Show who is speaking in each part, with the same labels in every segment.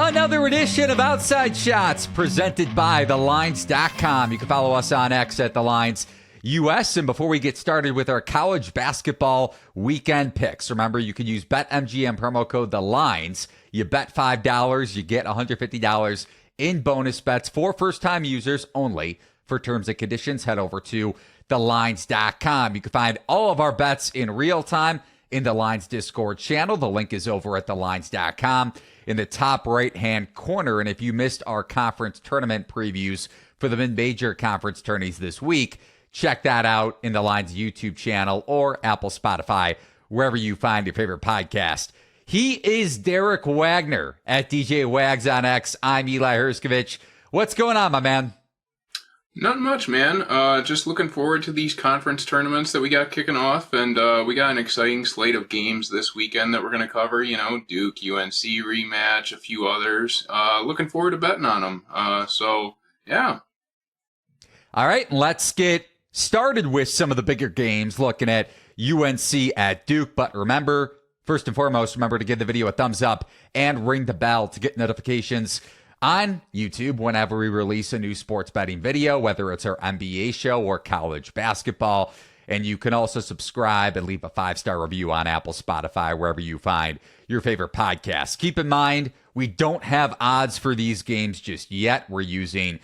Speaker 1: Another edition of Outside Shots presented by TheLines.com. You can follow us on X at TheLines.US. And before we get started with our college basketball weekend picks, remember you can use BetMGM promo code TheLines. You bet $5, you get $150 in bonus bets for first-time users only. For terms and conditions, head over to TheLines.com. You can find all of our bets in real time in the Lines Discord channel. The link is over at TheLines.com in the top right-hand corner. And if you missed our conference tournament previews for the mid-major conference tourneys this week, check that out in the Lines YouTube channel or Apple, Spotify, wherever you find your favorite podcast. He is Derek Wagner at DJ Wags on X. I'm Eli Herskovich. What's going on, my man?
Speaker 2: Not much, man. Just looking forward to these conference tournaments that we got kicking off, and we got an exciting slate of games this weekend that we're going to cover. You know, Duke, UNC rematch, a few others. Looking forward to betting on them. Yeah.
Speaker 1: All right, let's get started with some of the bigger games, looking at UNC at Duke. But remember, first and foremost, remember to give the video a thumbs up and ring the bell to get notifications on YouTube whenever we release a new sports betting video, whether it's our NBA show or college basketball. And you can also subscribe and leave a 5-star review on Apple, Spotify, wherever you find your favorite podcasts. Keep in mind, we don't have odds for these games just yet. We're using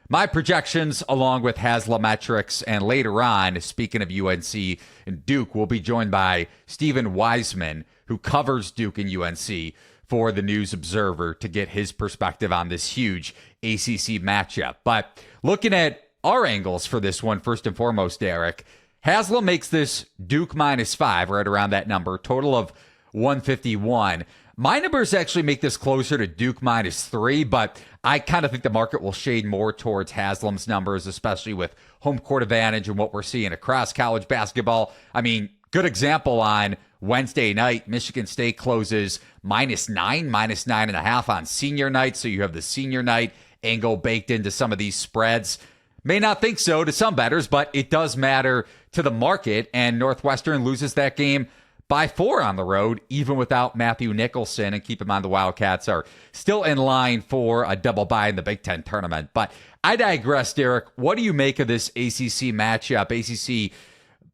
Speaker 1: my projections along with Haslametrics. And later on, speaking of UNC and Duke, we'll be joined by Stephen Weisman, who covers Duke and UNC for the News Observer, to get his perspective on this huge ACC matchup. But looking at our angles for this one, first and foremost, Derek, Haslam makes this Duke -5, right around that number, total of 151. My numbers actually make this closer to Duke -3, but I kind of think the market will shade more towards Haslam's numbers, especially with home court advantage and what we're seeing across college basketball. I mean, good example on Wednesday night, Michigan State closes -9, -9.5 on senior night. So you have the senior night angle baked into some of these spreads. May not think so to some bettors, but it does matter to the market. And Northwestern loses that game by 4 on the road, even without Matthew Nicholson. And keep in mind, the Wildcats are still in line for a double bye in the Big Ten tournament. But I digress, Derek. What do you make of this ACC matchup? ACC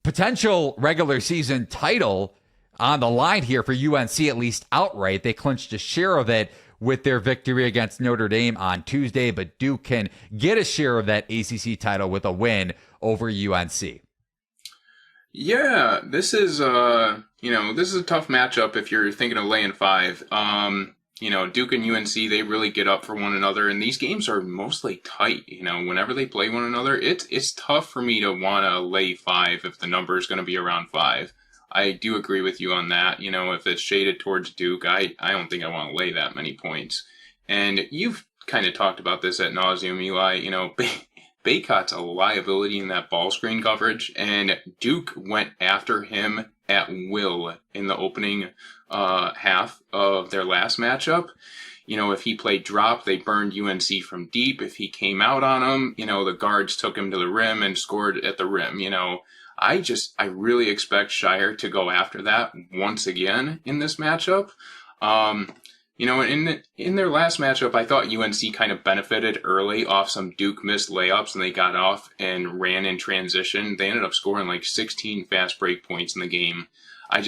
Speaker 1: potential regular season title on the line here for UNC, at least outright. They clinched a share of it with their victory against Notre Dame on Tuesday, but Duke can get a share of that ACC title with a win over UNC.
Speaker 2: Yeah, this is this is a tough matchup if you're thinking of laying 5. Duke and UNC, they really get up for one another, and these games are mostly tight. Whenever they play one another, it's tough for me to want to lay 5 if the number is going to be around 5. I do agree with you on that. If it's shaded towards Duke, I don't think I want to lay that many points. And you've kind of talked about this at nauseum, Eli. Baycott's a liability in that ball screen coverage, and Duke went after him at will in the opening half of their last matchup. If he played drop, they burned UNC from deep. If he came out on him, the guards took him to the rim and scored at the rim. I really expect Shire to go after that once again in this matchup. In their last matchup, I thought UNC kind of benefited early off some Duke missed layups, and they got off and ran in transition. They ended up scoring like 16 fast break points in the game. I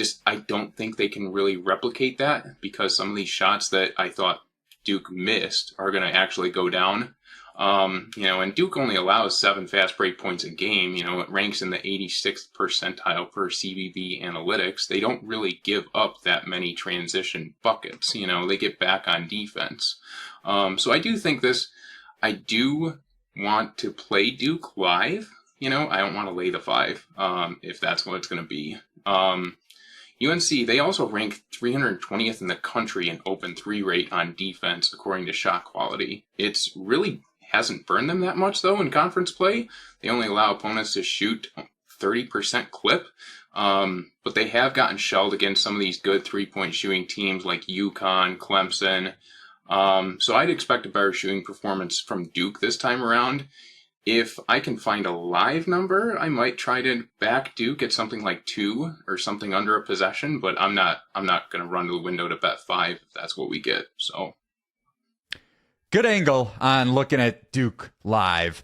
Speaker 2: don't think they can really replicate that, because some of these shots that I thought Duke missed are going to actually go down. And Duke only allows 7 fast break points a game. It ranks in the 86th percentile per CBB analytics. They don't really give up that many transition buckets. They get back on defense. So I do think I do want to play Duke live. I don't want to lay the 5, if that's what it's going to be. UNC, they also rank 320th in the country in open 3 rate on defense, according to shot quality. It's really hasn't burned them that much, though, in conference play. They only allow opponents to shoot 30% clip, but they have gotten shelled against some of these good 3-point shooting teams like UConn, Clemson. So I'd expect a better shooting performance from Duke this time around. If I can find a live number, I might try to back Duke at something like 2 or something under a possession, but I'm not going to run to the window to bet 5 if that's what we get. So
Speaker 1: Good angle on looking at Duke live.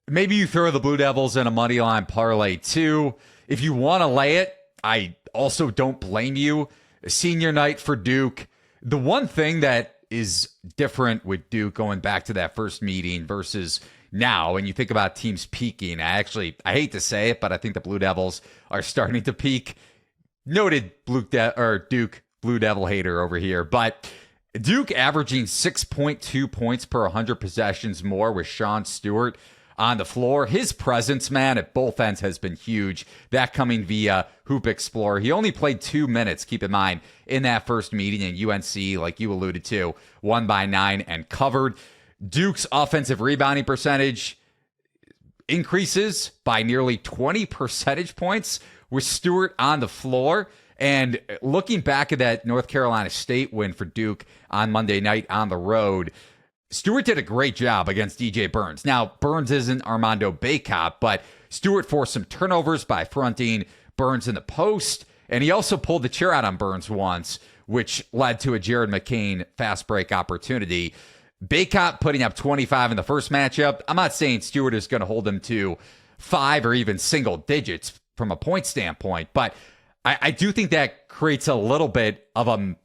Speaker 1: Maybe you throw the Blue Devils in a money line parlay too. If you want to lay it, I also don't blame you. Senior night for Duke. The one thing that is different with Duke going back to that first meeting versus now, and you think about teams peaking, I hate to say it, but I think the Blue Devils are starting to peak. Noted Duke Blue Devil hater over here, but Duke averaging 6.2 points per 100 possessions more with Sean Stewart on the floor. His presence, man, at both ends has been huge. That coming via Hoop Explorer. He only played 2 minutes, keep in mind, in that first meeting, in UNC, like you alluded to, won by 9 and covered. Duke's offensive rebounding percentage increases by nearly 20 percentage points with Stewart on the floor. And looking back at that North Carolina State win for Duke on Monday night on the road, Stewart did a great job against DJ Burns. Now, Burns isn't Armando Bacot, but Stewart forced some turnovers by fronting Burns in the post, and he also pulled the chair out on Burns once, which led to a Jared McCain fast break opportunity. Bacot putting up 25 in the first matchup. I'm not saying Stewart is going to hold him to 5 or even single digits from a point standpoint, but I do think that creates a little bit of a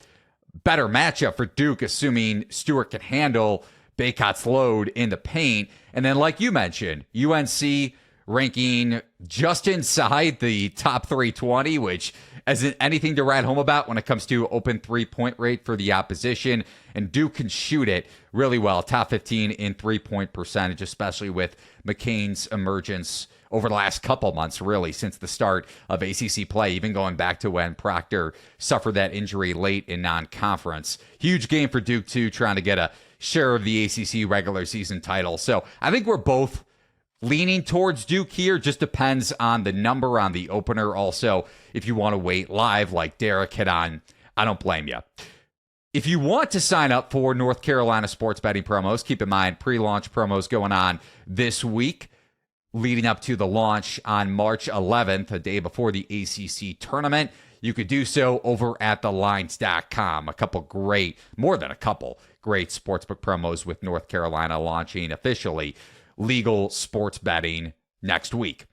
Speaker 1: better matchup for Duke, assuming Stewart can handle Bacot's load in the paint. And then, like you mentioned, UNC ranking just inside the top 320, which isn't anything to write home about when it comes to open three-point rate for the opposition. And Duke can shoot it really well, top 15 in three-point percentage, especially with McCain's emergence over the last couple months, really, since the start of ACC play, even going back to when Proctor suffered that injury late in non-conference. Huge game for Duke, too, trying to get a share of the ACC regular season title. So I think we're both leaning towards Duke here. Just depends on the number on the opener. Also, if you want to wait live like Derek hit on, I don't blame you. If you want to sign up for North Carolina sports betting promos, keep in mind pre-launch promos going on this week, leading up to the launch on March 11th, a day before the ACC tournament. You could do so over at thelines.com. More than a couple great sportsbook promos with North Carolina launching officially legal sports betting next week.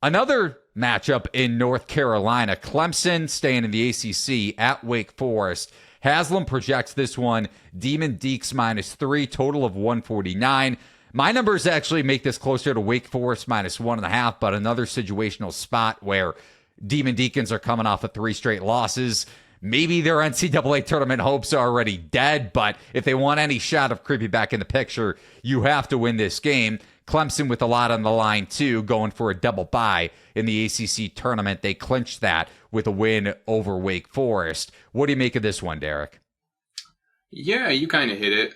Speaker 1: Another matchup in North Carolina, Clemson staying in the ACC at Wake Forest. Haslam projects this one, Demon Deeks -3, total of 149. My numbers actually make this closer to Wake Forest -1.5, but another situational spot where Demon Deacons are coming off of 3 straight losses. Maybe their NCAA tournament hopes are already dead, but if they want any shot of creeping back in the picture, you have to win this game. Clemson with a lot on the line, too, going for a double bye in the ACC tournament. They clinched that with a win over Wake Forest. What do you make of this one, Derek?
Speaker 2: Yeah, you kind of hit it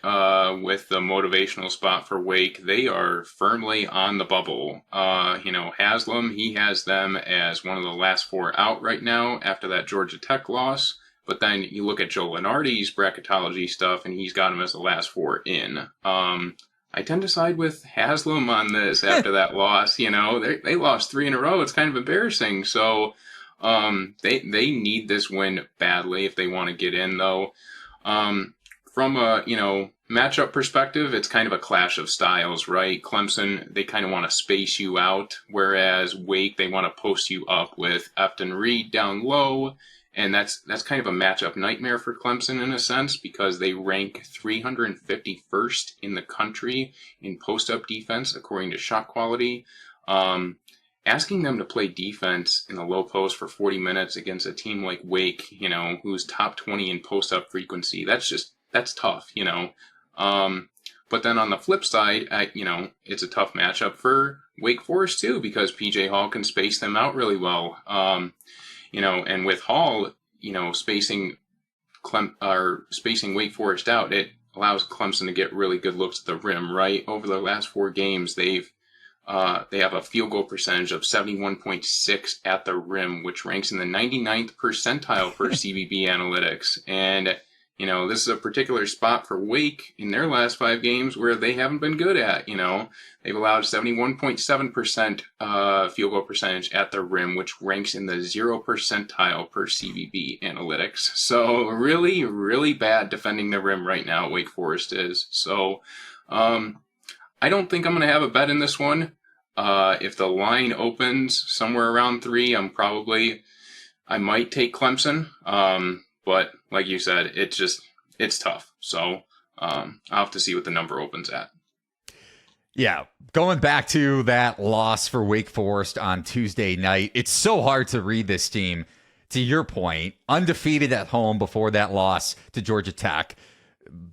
Speaker 2: with the motivational spot for Wake. They are firmly on the bubble. Haslam, he has them as one of the last 4 out right now after that Georgia Tech loss. But then you look at Joe Lenardi's bracketology stuff, and he's got them as the last 4 in. I tend to side with Haslam on this after that loss. They lost 3 in a row. It's kind of embarrassing. So they need this win badly if they want to get in, though. From a, matchup perspective, it's kind of a clash of styles, right? Clemson, they kind of want to space you out, whereas Wake, they want to post you up with Efton Reed down low, and that's kind of a matchup nightmare for Clemson in a sense, because they rank 351st in the country in post-up defense, according to shot quality. Asking them to play defense in the low post for 40 minutes against a team like Wake, who's top 20 in post-up frequency, that's tough, But then on the flip side, it's a tough matchup for Wake Forest too, because PJ Hall can space them out really well. And with Hall, spacing Wake Forest out, it allows Clemson to get really good looks at the rim, right? Over the last 4 games, they have a field goal percentage of 71.6 at the rim, which ranks in the 99th percentile for CBB analytics. And This is a particular spot for Wake in their last 5 games where they haven't been good at. They've allowed 71.7% field goal percentage at the rim, which ranks in the 0 percentile per CBB analytics. So really, really bad defending the rim right now, Wake Forest is. So I don't think I'm going to have a bet in this one. If the line opens somewhere around 3, I might take Clemson. But like you said, it's tough. So I'll have to see what the number opens at.
Speaker 1: Yeah, going back to that loss for Wake Forest on Tuesday night, it's so hard to read this team. To your point, undefeated at home before that loss to Georgia Tech.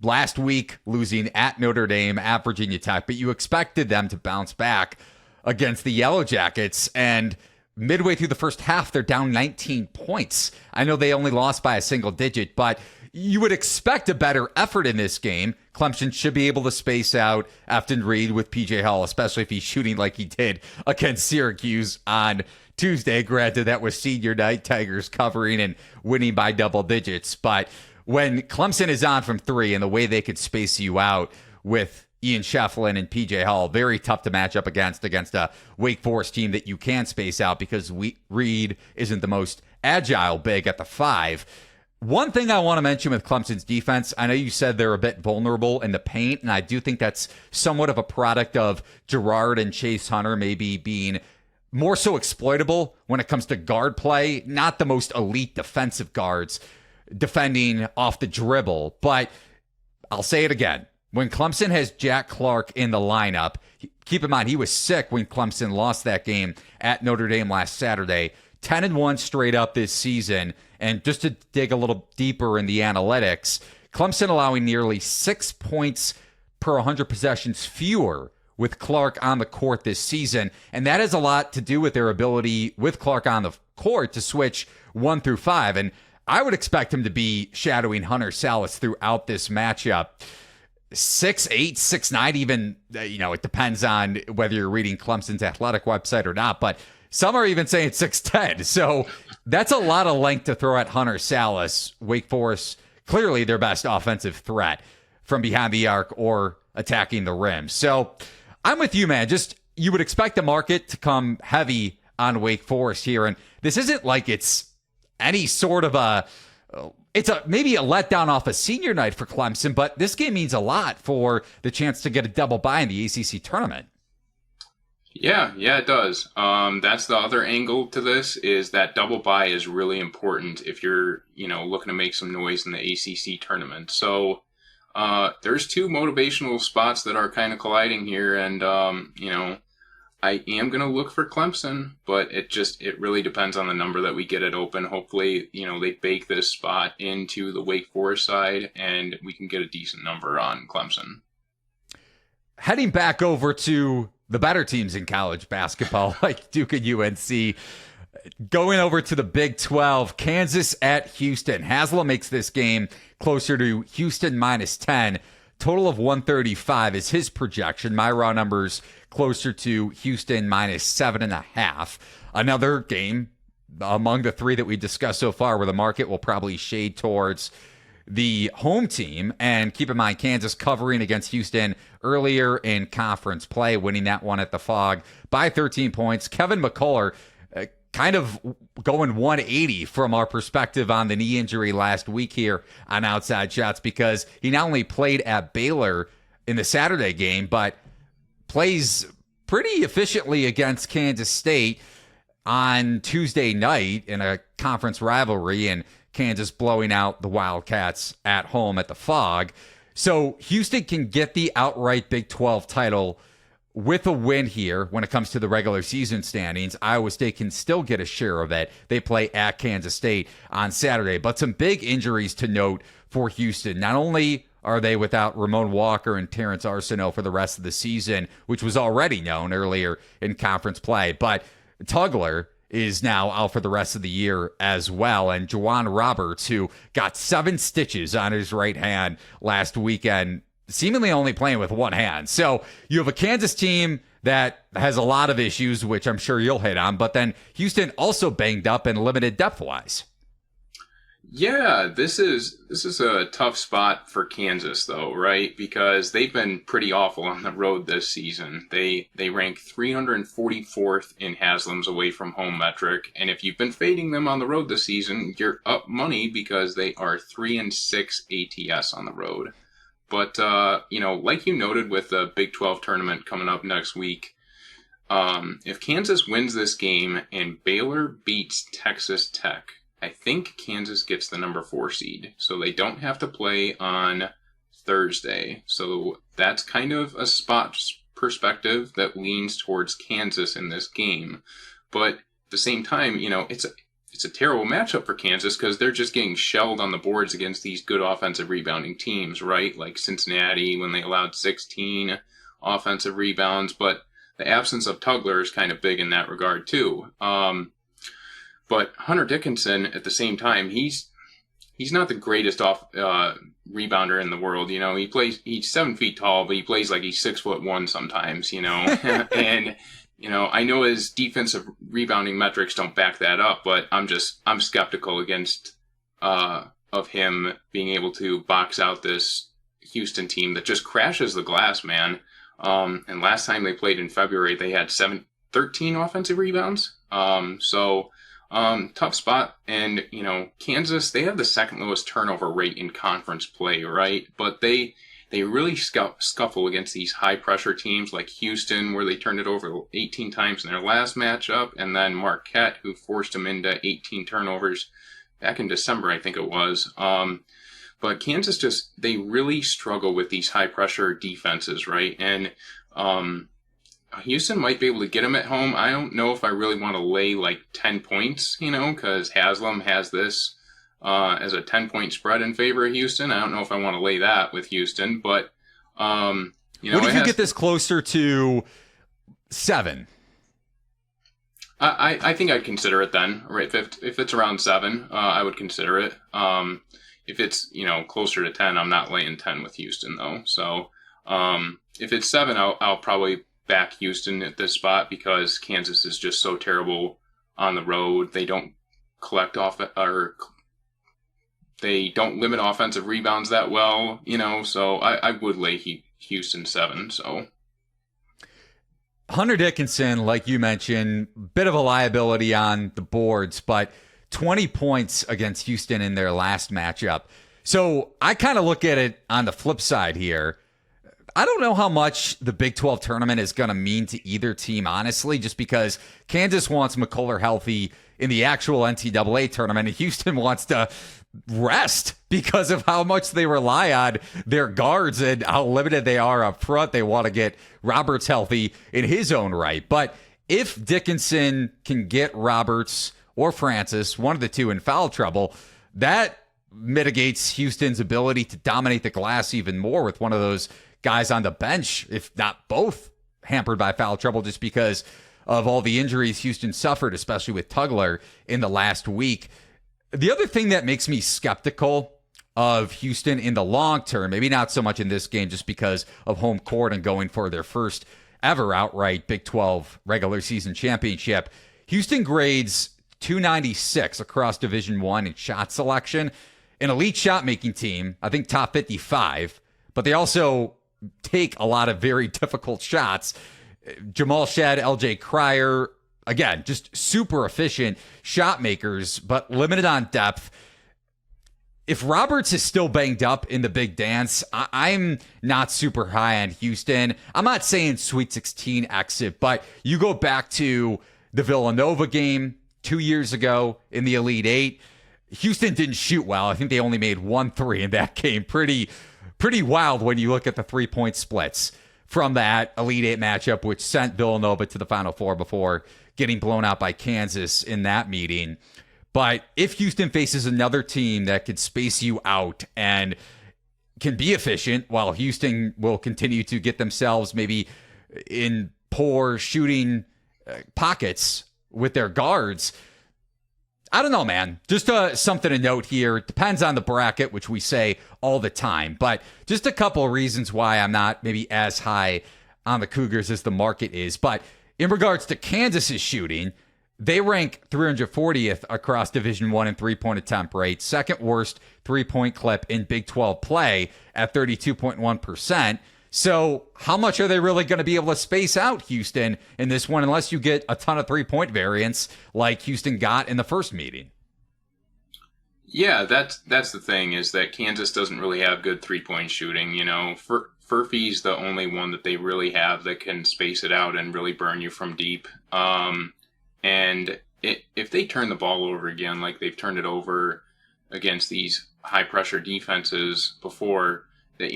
Speaker 1: Last week, losing at Notre Dame, at Virginia Tech, but you expected them to bounce back against the Yellow Jackets, and midway through the first half, they're down 19 points. I know they only lost by a single digit, but you would expect a better effort in this game. Clemson should be able to space out Efton Reed with PJ Hall, especially if he's shooting like he did against Syracuse on Tuesday. Granted, that was senior night, Tigers covering and winning by double digits. But when Clemson is on from 3 and the way they could space you out with Ian Shefflin and PJ Hall, very tough to match up against a Wake Forest team that you can space out because Reed isn't the most agile big at the 5. One thing I want to mention with Clemson's defense, I know you said they're a bit vulnerable in the paint, and I do think that's somewhat of a product of Gerard and Chase Hunter maybe being more so exploitable when it comes to guard play, not the most elite defensive guards defending off the dribble. But I'll say it again. When Clemson has Jack Clark in the lineup, keep in mind he was sick when Clemson lost that game at Notre Dame last Saturday. 10-1 straight up this season. And just to dig a little deeper in the analytics, Clemson allowing nearly 6 points per 100 possessions fewer with Clark on the court this season. And that has a lot to do with their ability with Clark on the court to switch 1 through 5. And I would expect him to be shadowing Hunter Salas throughout this matchup. 6'8", 6'9", even, it depends on whether you're reading Clemson's athletic website or not, but some are even saying 6'10". So that's a lot of length to throw at Hunter Salas. Wake Forest, clearly their best offensive threat from behind the arc or attacking the rim. So I'm with you, man. Just, you would expect the market to come heavy on Wake Forest here. And this isn't like it's any sort of it's maybe a letdown off a senior night for Clemson, but this game means a lot for the chance to get a double bye in the ACC tournament.
Speaker 2: Yeah, it does. That's the other angle to this, is that double bye is really important if you're, looking to make some noise in the ACC tournament. So there's 2 motivational spots that are kind of colliding here, and I am going to look for Clemson, but it really depends on the number that we get it open. Hopefully, they bake this spot into the Wake Forest side and we can get a decent number on Clemson.
Speaker 1: Heading back over to the better teams in college basketball, like Duke and UNC, going over to the Big 12, Kansas at Houston. Haslam makes this game closer to Houston -10. Total of 135 is his projection. My raw numbers closer to Houston -7.5. Another game among the 3 that we discussed so far where the market will probably shade towards the home team. And keep in mind, Kansas covering against Houston earlier in conference play, winning that one at the Phog by 13 points. Kevin McCullough kind of going 180 from our perspective on the knee injury last week here on Outside Shots, because he not only played at Baylor in the Saturday game, but plays pretty efficiently against Kansas State on Tuesday night in a conference rivalry, and Kansas blowing out the Wildcats at home at the Phog. So Houston can get the outright Big 12 title with a win here when it comes to the regular season standings. Iowa State can still get a share of it. They play at Kansas State on Saturday. But some big injuries to note for Houston. Not only are they without Ramon Walker and Terrence Arsenault for the rest of the season, which was already known earlier in conference play, but Tugler is now out for the rest of the year as well. And Juwan Roberts, who got 7 stitches on his right hand last weekend, seemingly only playing with one hand. So you have a Kansas team that has a lot of issues, which I'm sure you'll hit on, but then Houston also banged up and limited depth-wise.
Speaker 2: Yeah, this is a tough spot for Kansas though, right? Because they've been pretty awful on the road this season. They rank 344th in Haslam's away from home metric, and if you've been fading them on the road this season, you're up money because they are 3-6 ATS on the road. But like you noted with the Big 12 tournament coming up next week, if Kansas wins this game and Baylor beats Texas Tech, I think Kansas gets the number 4 seed. So they don't have to play on Thursday. So that's kind of a spot perspective that leans towards Kansas in this game. But at the same time, it's a terrible matchup for Kansas because they're just getting shelled on the boards against these good offensive rebounding teams, right? Like Cincinnati when they allowed 16 offensive rebounds. But the absence of Tugler is kind of big in that regard too. But Hunter Dickinson, at the same time, he's not the greatest rebounder in the world. He's 7 feet tall, but he plays like he's 6'1" sometimes. And I know his defensive rebounding metrics don't back that up, but I'm skeptical of him being able to box out this Houston team that just crashes the glass, man. And last time they played in February, they had 13 offensive rebounds. Tough spot. And, Kansas, they have the second lowest turnover rate in conference play, right? But they really scuffle against these high pressure teams like Houston, where they turned it over 18 times in their last matchup, and then Marquette, who forced them into 18 turnovers back in December, I think it was. But Kansas they really struggle with these high pressure defenses, right? And Houston might be able to get them at home. I don't know if I really want to lay like 10 points, because Haslam has this as a 10-point spread in favor of Houston. I don't know if I want to lay that with Houston, but
Speaker 1: what if you get this closer to 7?
Speaker 2: I think I'd consider it then. Right, if it's around 7, I would consider it. If it's closer to 10, I'm not laying 10 with Houston though. So if it's 7, I'll probably back Houston at this spot because Kansas is just so terrible on the road. They don't they don't limit offensive rebounds that well, so I would lay Houston 7. So
Speaker 1: Hunter Dickinson, like you mentioned, bit of a liability on the boards, but 20 points against Houston in their last matchup. So I kind of look at it on the flip side here. I don't know how much the Big 12 tournament is going to mean to either team, honestly, just because Kansas wants McCullough healthy in the actual NCAA tournament, and Houston wants to rest because of how much they rely on their guards and how limited they are up front. They want to get Roberts healthy in his own right. But if Dickinson can get Roberts or Francis, one of the two, in foul trouble, that mitigates Houston's ability to dominate the glass even more with one of those guys on the bench, if not both, hampered by foul trouble just because of all the injuries Houston suffered, especially with Tugler in the last week. The other thing that makes me skeptical of Houston in the long term, maybe not so much in this game just because of home court and going for their first ever outright Big 12 regular season championship, Houston grades 296 across Division I in shot selection. An elite shot-making team, I think top 55, but they also take a lot of very difficult shots. Jamal Shedd, LJ Cryer, again, just super efficient shot makers, but limited on depth. If Roberts is still banged up in the big dance, I'm not super high on Houston. I'm not saying Sweet 16 exit, but you go back to the Villanova game 2 years ago in the Elite Eight. Houston didn't shoot well. I think they only made 1 3 in that game. Pretty wild when you look at the 3-point splits from that Elite Eight matchup, which sent Villanova to the Final Four before getting blown out by Kansas in that meeting. But if Houston faces another team that could space you out and can be efficient, while Houston will continue to get themselves maybe in poor shooting pockets with their guards, I don't know, man. Just something to note here. It depends on the bracket, which we say all the time. But just a couple of reasons why I'm not maybe as high on the Cougars as the market is. But in regards to Kansas's shooting, They rank 340th across Division I in three-point attempt rate, second worst three-point clip in Big 12 play at 32.1%. So how much are they really going to be able to space out Houston in this one unless you get a ton of three-point variance like Houston got in the first meeting?
Speaker 2: Yeah, that's the thing, is that Kansas doesn't really have good three-point shooting. Furphy's the only one that they really have that can space it out and really burn you from deep. If they turn the ball over again, like they've turned it over against these high-pressure defenses before, that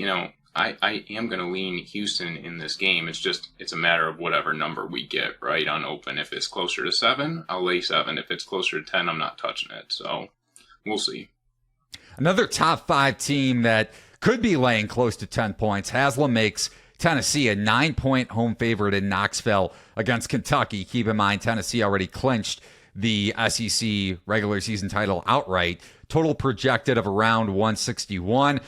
Speaker 2: I am going to lean Houston in this game. It's a matter of whatever number we get right on open. If it's closer to 7, I'll lay 7. If it's closer to 10, I'm not touching it. So we'll see.
Speaker 1: Another top 5 team that could be laying close to 10 points. Haslam makes Tennessee a 9-point home favorite in Knoxville against Kentucky. Keep in mind, Tennessee already clinched the SEC regular season title outright. Total projected of around 161.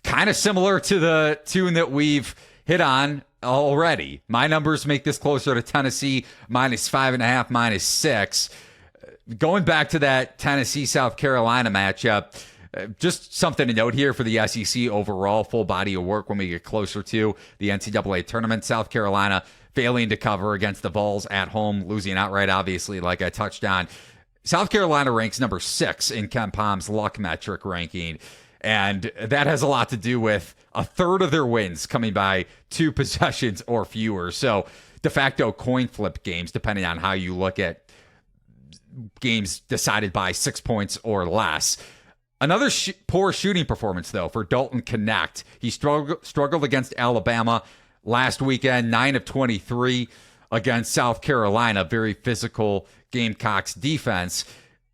Speaker 1: Kind of similar to the tune that we've hit on already. My numbers make this closer to Tennessee, -5.5, -6. Going back to that Tennessee-South Carolina matchup, just something to note here for the SEC overall, full body of work when we get closer to the NCAA tournament. South Carolina failing to cover against the Vols at home, losing outright, obviously, like I touched on. South Carolina ranks number 6 in Ken Palm's luck metric ranking, and that has a lot to do with a third of their wins coming by 2 possessions or fewer. So de facto coin flip games, depending on how you look at games decided by 6 points or less. Another poor shooting performance, though, for Dalton Knecht. He struggled against Alabama last weekend, 9 of 23 against South Carolina. Very physical Gamecocks defense.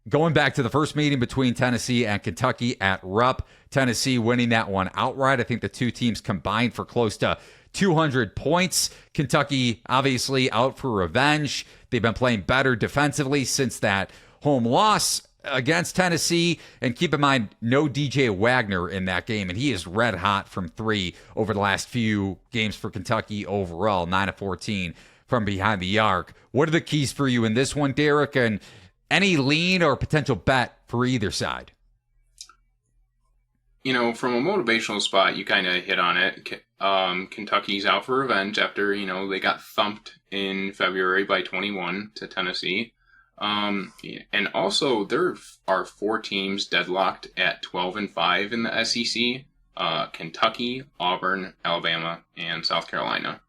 Speaker 1: Going back to the first meeting between Tennessee and Kentucky at Rupp, Tennessee winning that one outright. I think the two teams combined for close to 200 points. Kentucky obviously out for revenge. They've been playing better defensively since that home loss against Tennessee. And keep in mind, no DJ Wagner in that game, and he is red hot from 3 over the last few games for Kentucky overall, 9 of 14 from behind the arc. What are the keys for you in this one, Derek, and any lean or potential bet for either side?
Speaker 2: From a motivational spot, you kind of hit on it. Kentucky's out for revenge after, they got thumped in February by 21 to Tennessee. And also, there are 4 teams deadlocked at 12-5 in the SEC. Kentucky, Auburn, Alabama, and South Carolina.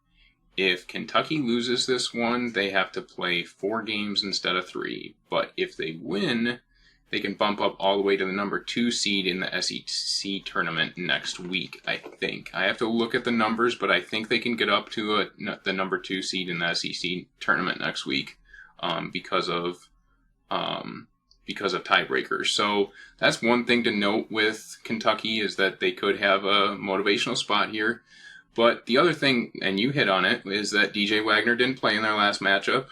Speaker 2: If Kentucky loses this one, they have to play 4 games instead of 3. But if they win, they can bump up all the way to the number 2 seed in the SEC tournament next week, I think. I have to look at the numbers, but I think they can get up to the number 2 seed in the SEC tournament next week because of tiebreakers. So that's one thing to note with Kentucky, is that they could have a motivational spot here. But the other thing, and you hit on it, is that DJ Wagner didn't play in their last matchup.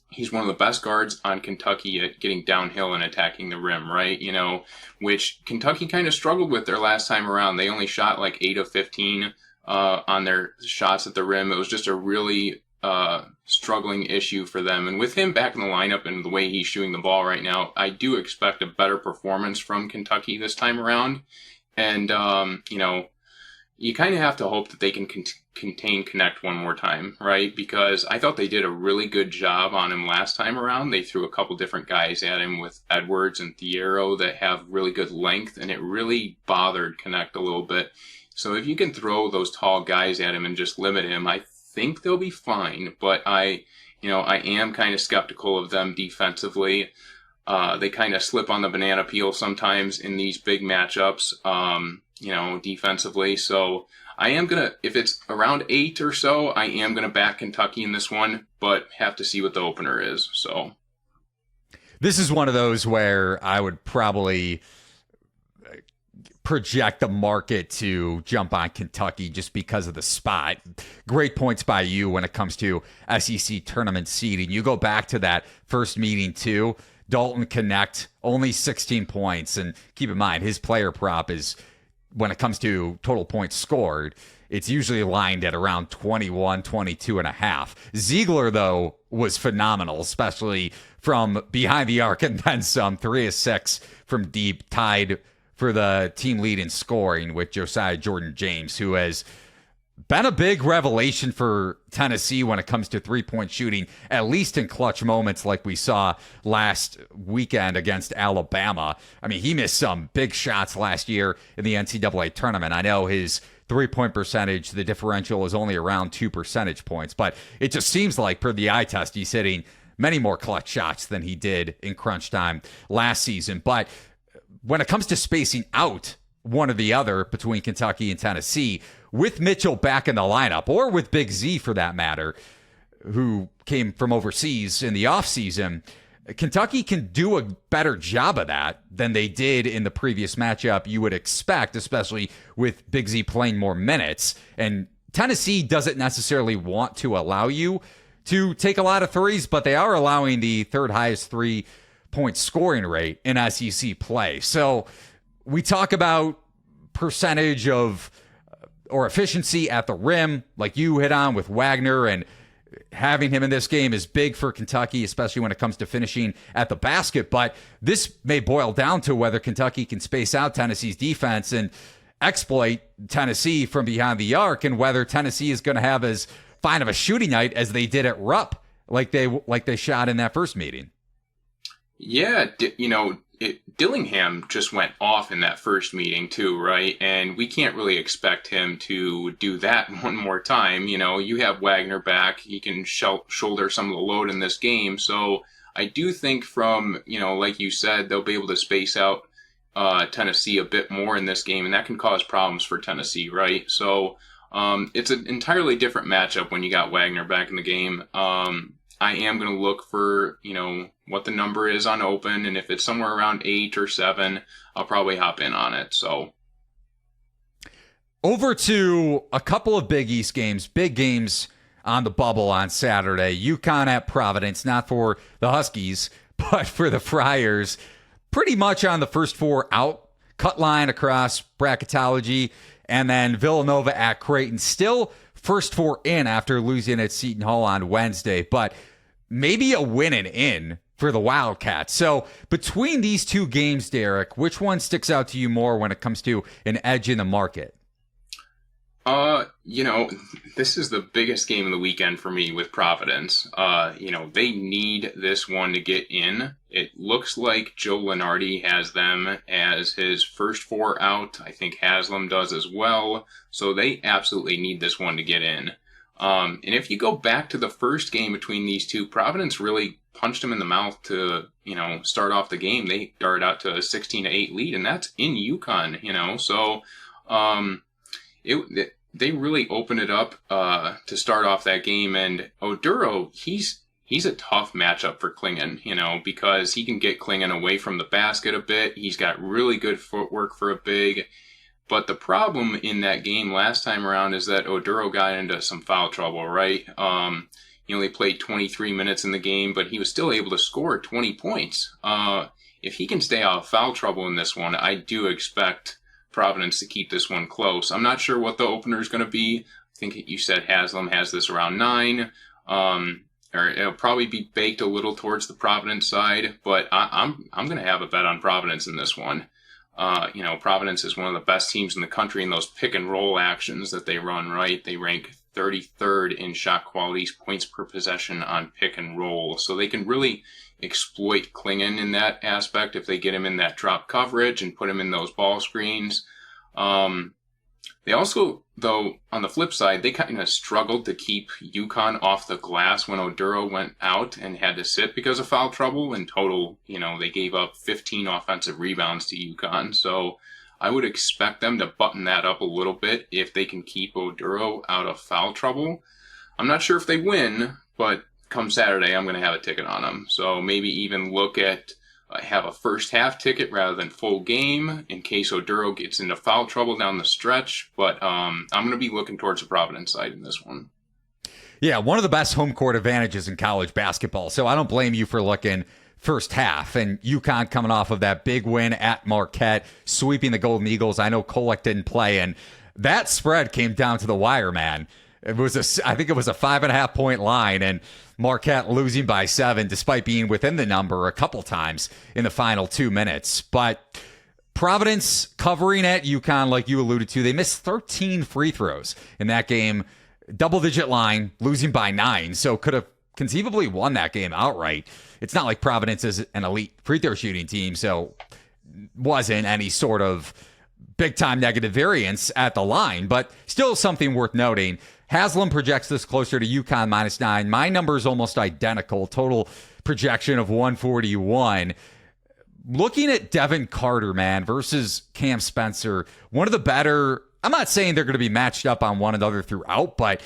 Speaker 2: He's one of the best guards on Kentucky at getting downhill and attacking the rim, right? Which Kentucky kind of struggled with their last time around. They only shot like 8 of 15 on their shots at the rim. It was just a really struggling issue for them. And with him back in the lineup and the way he's shooting the ball right now, I do expect a better performance from Kentucky this time around. And, you kind of have to hope that they can contain Knecht one more time, right? Because I thought they did a really good job on him last time around. They threw a couple different guys at him with Edwards and Thiero that have really good length, and it really bothered Knecht a little bit. So if you can throw those tall guys at him and just limit him, I think they'll be fine. But I am kind of skeptical of them defensively. They kind of slip on the banana peel sometimes in these big matchups. Defensively. So I am going to, if it's around 8 or so, I am going to back Kentucky in this one, but have to see what the opener is. So
Speaker 1: this is one of those where I would probably project the market to jump on Kentucky just because of the spot. Great points by you when it comes to SEC tournament seeding. You go back to that first meeting too. Dalton Knecht, only 16 points. And keep in mind, his player prop is when it comes to total points scored, it's usually lined at around 21, 22 and a half. Ziegler, though, was phenomenal, especially from behind the arc and then some. 3 of 6 from deep, tied for the team lead in scoring with Josiah Jordan-James, who has been a big revelation for Tennessee when it comes to three-point shooting, at least in clutch moments like we saw last weekend against Alabama. I mean, he missed some big shots last year in the NCAA tournament. I know his three-point percentage, the differential is only around 2 percentage points, but it just seems like, per the eye test, he's hitting many more clutch shots than he did in crunch time last season. But when it comes to spacing out one or the other between Kentucky and Tennessee, with Mitchell back in the lineup, or with Big Z for that matter, who came from overseas in the offseason, Kentucky can do a better job of that than they did in the previous matchup you would expect, especially with Big Z playing more minutes. And Tennessee doesn't necessarily want to allow you to take a lot of threes, but they are allowing the third highest 3-point scoring rate in SEC play. So we talk about percentage of or efficiency at the rim, like you hit on with Wagner, and having him in this game is big for Kentucky, especially when it comes to finishing at the basket. But this may boil down to whether Kentucky can space out Tennessee's defense and exploit Tennessee from behind the arc, and whether Tennessee is going to have as fine of a shooting night as they did at Rupp, like they shot in that first meeting.
Speaker 2: Yeah, Dillingham just went off in that first meeting too, right? And we can't really expect him to do that one more time. You have Wagner back. He can shoulder some of the load in this game. So I do think from, like you said, they'll be able to space out Tennessee a bit more in this game, and that can cause problems for Tennessee, right? So it's an entirely different matchup when you got Wagner back in the game. I am going to look for, what the number is on open, and if it's somewhere around 8 or 7, I'll probably hop in on it. So
Speaker 1: over to a couple of Big East games, big games on the bubble on Saturday. UConn at Providence, not for the Huskies, but for the Friars. Pretty much on the first 4 out, cut line across bracketology, and then Villanova at Creighton. Still first 4 in after losing at Seton Hall on Wednesday, but maybe a win and in for the Wildcats. So between these two games, Derek, which one sticks out to you more when it comes to an edge in the market?
Speaker 2: This is the biggest game of the weekend for me with Providence. They need this one to get in. It looks like Joe Lenardi has them as his first 4 out. I think Haslam does as well. So they absolutely need this one to get in. And if you go back to the first game between these two, Providence really punched them in the mouth to, start off the game. They started out to a 16-8 lead, and that's in UConn, So they really opened it up to start off that game. And Oduro, he's a tough matchup for Klingon, because he can get Klingon away from the basket a bit. He's got really good footwork for a big. But the problem in that game last time around is that Oduro got into some foul trouble, right? He only played 23 minutes in the game, but he was still able to score 20 points. If he can stay out of foul trouble in this one, I do expect Providence to keep this one close. I'm not sure what the opener is going to be. I think you said Haslam has this around 9. Or it'll probably be baked a little towards the Providence side, but I'm going to have a bet on Providence in this one. Providence is one of the best teams in the country in those pick and roll actions that they run, right? They rank 33rd in shot qualities, points per possession on pick and roll. So they can really exploit Klingon in that aspect if they get him in that drop coverage and put him in those ball screens. They also, though, on the flip side, they kind of struggled to keep UConn off the glass when Oduro went out and had to sit because of foul trouble. In total, they gave up 15 offensive rebounds to UConn. So I would expect them to button that up a little bit if they can keep Oduro out of foul trouble. I'm not sure if they win, but come Saturday, I'm going to have a ticket on them. So maybe even look at have a first half ticket rather than full game in case Oduro gets into foul trouble down the stretch. But I'm going to be looking towards the Providence side in this one.
Speaker 1: Yeah, one of the best home court advantages in college basketball. So I don't blame you for looking first half. And UConn coming off of that big win at Marquette, sweeping the Golden Eagles. I know Kolek didn't play, and that spread came down to the wire, man. I think it was a 5.5 point line, and Marquette losing by 7 despite being within the number a couple times in the final 2 minutes. But Providence covering at UConn, like you alluded to, they missed 13 free throws in that game. Double-digit line, losing by 9, so could have conceivably won that game outright. It's not like Providence is an elite free throw shooting team, so wasn't any sort of big-time negative variance at the line, but still something worth noting. Haslam projects this closer to UConn -9. My number is almost identical. Total projection of 141. Looking at Devin Carter, man, versus Cam Spencer, one of the better, I'm not saying they're going to be matched up on one another throughout, but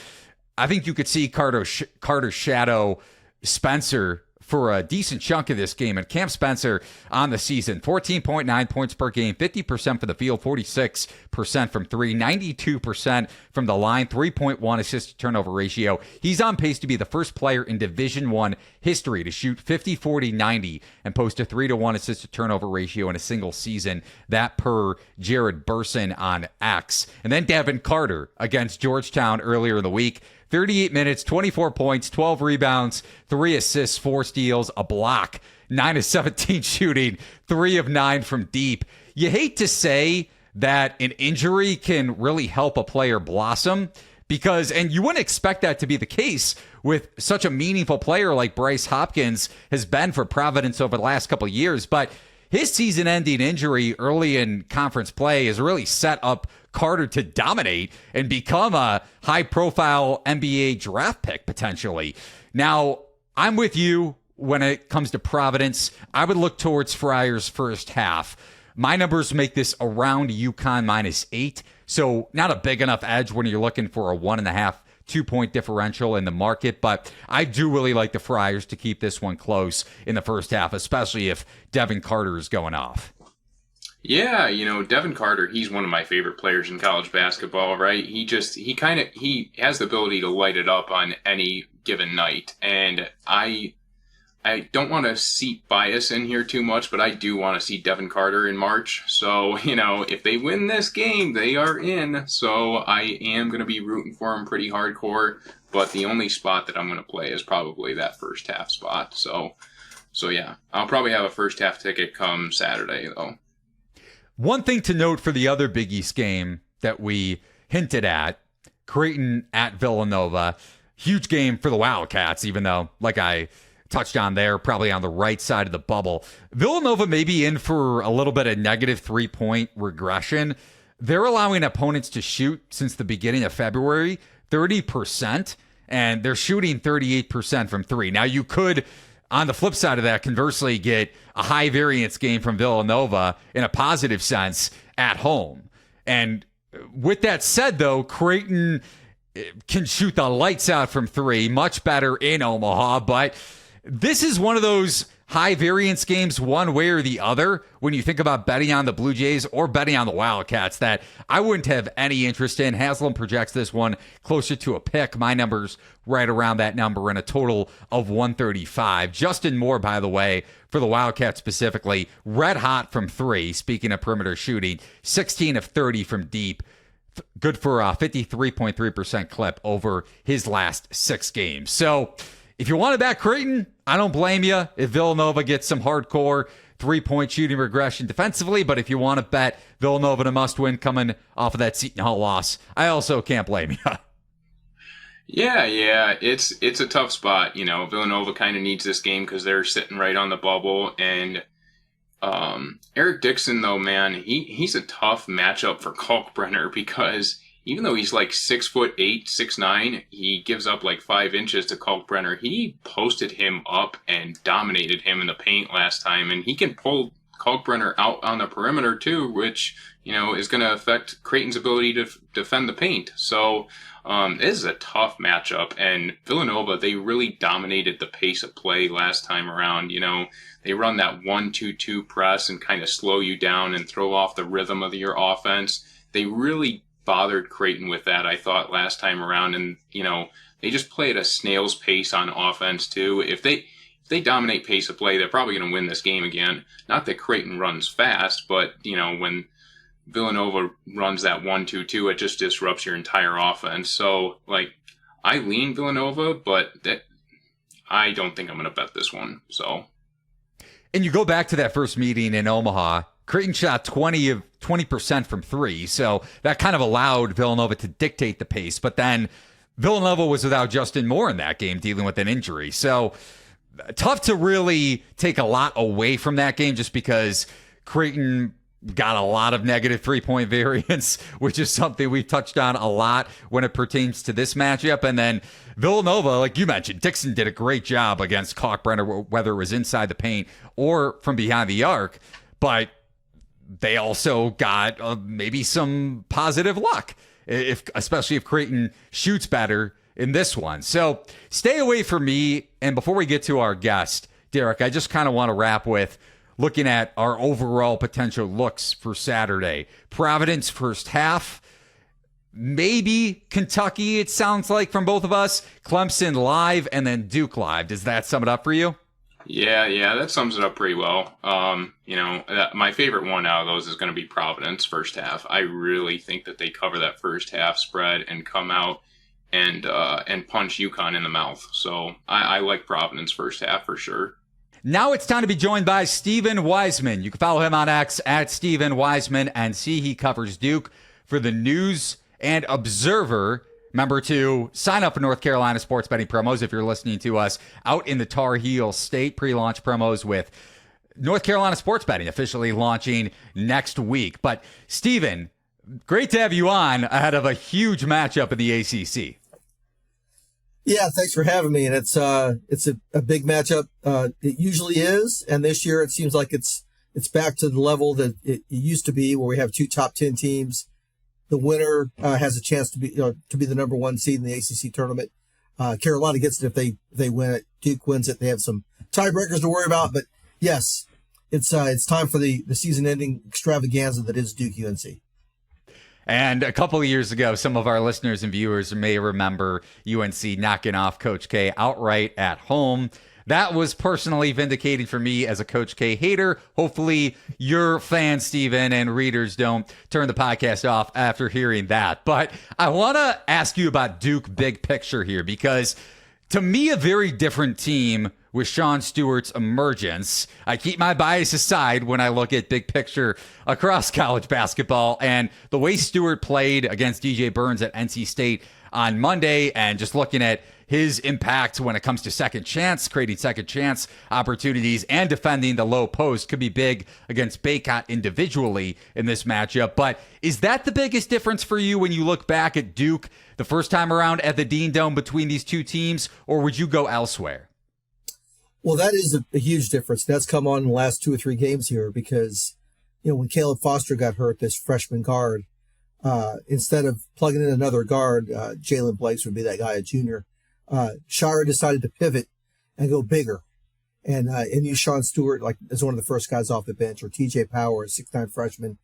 Speaker 1: I think you could see Carter shadow Spencer for a decent chunk of this game. And Cam Spencer on the season, 14.9 points per game, 50% from the field, 46% from three, 92% from the line, 3.1 assist to turnover ratio. He's on pace to be the first player in Division I history to shoot 50, 40, 90 and post a 3-to-1 assist to turnover ratio in a single season. That per Jared Burson on X. And then Devin Carter against Georgetown earlier in the week. 38 minutes, 24 points, 12 rebounds, 3 assists, 4 steals, a block, 9 of 17 shooting, 3 of 9 from deep. You hate to say that an injury can really help a player blossom because, and you wouldn't expect that to be the case with such a meaningful player like Bryce Hopkins has been for Providence over the last couple of years, but his season-ending injury early in conference play has really set up Carter to dominate and become a high-profile NBA draft pick, potentially. Now, I'm with you when it comes to Providence. I would look towards Friars first half. My numbers make this around UConn -8, so not a big enough edge when you're looking for a 1.5, 2-point differential in the market, but I do really like the Friars to keep this one close in the first half, especially if Devin Carter is going off.
Speaker 2: Yeah, Devin Carter, he's one of my favorite players in college basketball, right? He has the ability to light it up on any given night. And I don't want to seep bias in here too much, but I do want to see Devin Carter in March. So, if they win this game, they are in. So I am going to be rooting for him pretty hardcore. But the only spot that I'm going to play is probably that first half spot. So yeah, I'll probably have a first half ticket come Saturday, though.
Speaker 1: One thing to note for the other Big East game that we hinted at, Creighton at Villanova. Huge game for the Wildcats, even though, like I touched on there, probably on the right side of the bubble. Villanova may be in for a little bit of negative 3-point regression. They're allowing opponents to shoot since the beginning of February 30%, and they're shooting 38% from three. Now, you could, on the flip side of that, conversely get a high variance game from Villanova in a positive sense at home. And with that said, though, Creighton can shoot the lights out from three, much better in Omaha, but this is one of those high variance games one way or the other when you think about betting on the Blue Jays or betting on the Wildcats that I wouldn't have any interest in. Haslam projects this one closer to a pick. My number's right around that number and a total of 135. Justin Moore, by the way, for the Wildcats specifically, red hot from three, speaking of perimeter shooting, 16 of 30 from deep. Good for a 53.3% clip over his last 6 games. So if you want to back Creighton, I don't blame you if Villanova gets some hardcore 3-point shooting regression defensively. But if you want to bet Villanova to must-win coming off of that Seton Hall loss, I also can't blame you.
Speaker 2: Yeah, it's a tough spot. Villanova kind of needs this game because they're sitting right on the bubble. And Eric Dixon, though, man, he's a tough matchup for Kalkbrenner because even though he's like 6'8", 6'9", he gives up like 5 inches to Kalkbrenner. He posted him up and dominated him in the paint last time, and he can pull Kalkbrenner out on the perimeter too, which is going to affect Creighton's ability to defend the paint. So this is a tough matchup, and Villanova, they really dominated the pace of play last time around. They run that 1-2-2 press and kind of slow you down and throw off the rhythm of your offense. They really bothered Creighton with that, I thought, last time around. And, they just play at a snail's pace on offense, too. If they they dominate pace of play. They're probably going to win this game again. Not that Creighton runs fast, but, when Villanova runs that 1-2-2, it just disrupts your entire offense. So, I lean Villanova, but I don't think I'm going to bet this one. So,
Speaker 1: and you go back to that first meeting in Omaha, Creighton shot 20% from three, so that kind of allowed Villanova to dictate the pace. But then Villanova was without Justin Moore in that game, dealing with an injury. So tough to really take a lot away from that game, just because Creighton got a lot of negative 3-point variance, which is something we've touched on a lot when it pertains to this matchup. And then Villanova, like you mentioned, Dixon did a great job against Kalkbrenner, whether it was inside the paint or from behind the arc. But they also got maybe some positive luck, especially if Creighton shoots better in this one. So stay away from me. And before we get to our guest, Derek, I just kind of want to wrap with looking at our overall potential looks for Saturday. Providence first half, maybe Kentucky, it sounds like from both of us. Clemson live, and then Duke live. Does that sum it up for you?
Speaker 2: Yeah, that sums it up pretty well. My favorite one out of those is going to be Providence first half. I really think that they cover that first half spread and come out and punch UConn in the mouth. So I like Providence first half for sure.
Speaker 1: Now it's time to be joined by Stephen Weisman. You can follow him on X at Stephen Weisman and see he covers Duke for the News and Observer. Remember to sign up for North Carolina sports betting promos if you're listening to us out in the Tar Heel State. Pre-launch promos with North Carolina sports betting officially launching next week. But Stephen, great to have you on ahead of a huge matchup in the ACC.
Speaker 3: Yeah, thanks for having me. And it's a big matchup. It usually is, and this year it seems like it's back to the level that it used to be, where we have two top 10 teams. The winner has a chance to be the number one seed in the ACC tournament. Carolina gets it if they win it. Duke wins it. They have some tiebreakers to worry about, but yes, it's time for the season-ending extravaganza that is Duke UNC.
Speaker 1: And a couple of years ago, some of our listeners and viewers may remember UNC knocking off Coach K outright at home. That was personally vindicating for me as a Coach K hater. Hopefully your fans, Stephen, and readers don't turn the podcast off after hearing that. But I want to ask you about Duke big picture here, because to me, a very different team with Sean Stewart's emergence. I keep my bias aside when I look at big picture across college basketball, and the way Stewart played against DJ Burns at NC State on Monday, and just looking at his impact when it comes to second chance, creating second chance opportunities, and defending the low post could be big against Baycott individually in this matchup. But is that the biggest difference for you when you look back at Duke the first time around at the Dean Dome between these two teams, or would you go elsewhere?
Speaker 3: Well, that is a huge difference. That's come on in the last 2 or 3 games here, because, when Caleb Foster got hurt, this freshman guard, instead of plugging in another guard, Jalen Blakes would be that guy, a junior. Shire decided to pivot and go bigger and use Sean Stewart as one of the first guys off the bench, or TJ Power, a 6'9" freshman,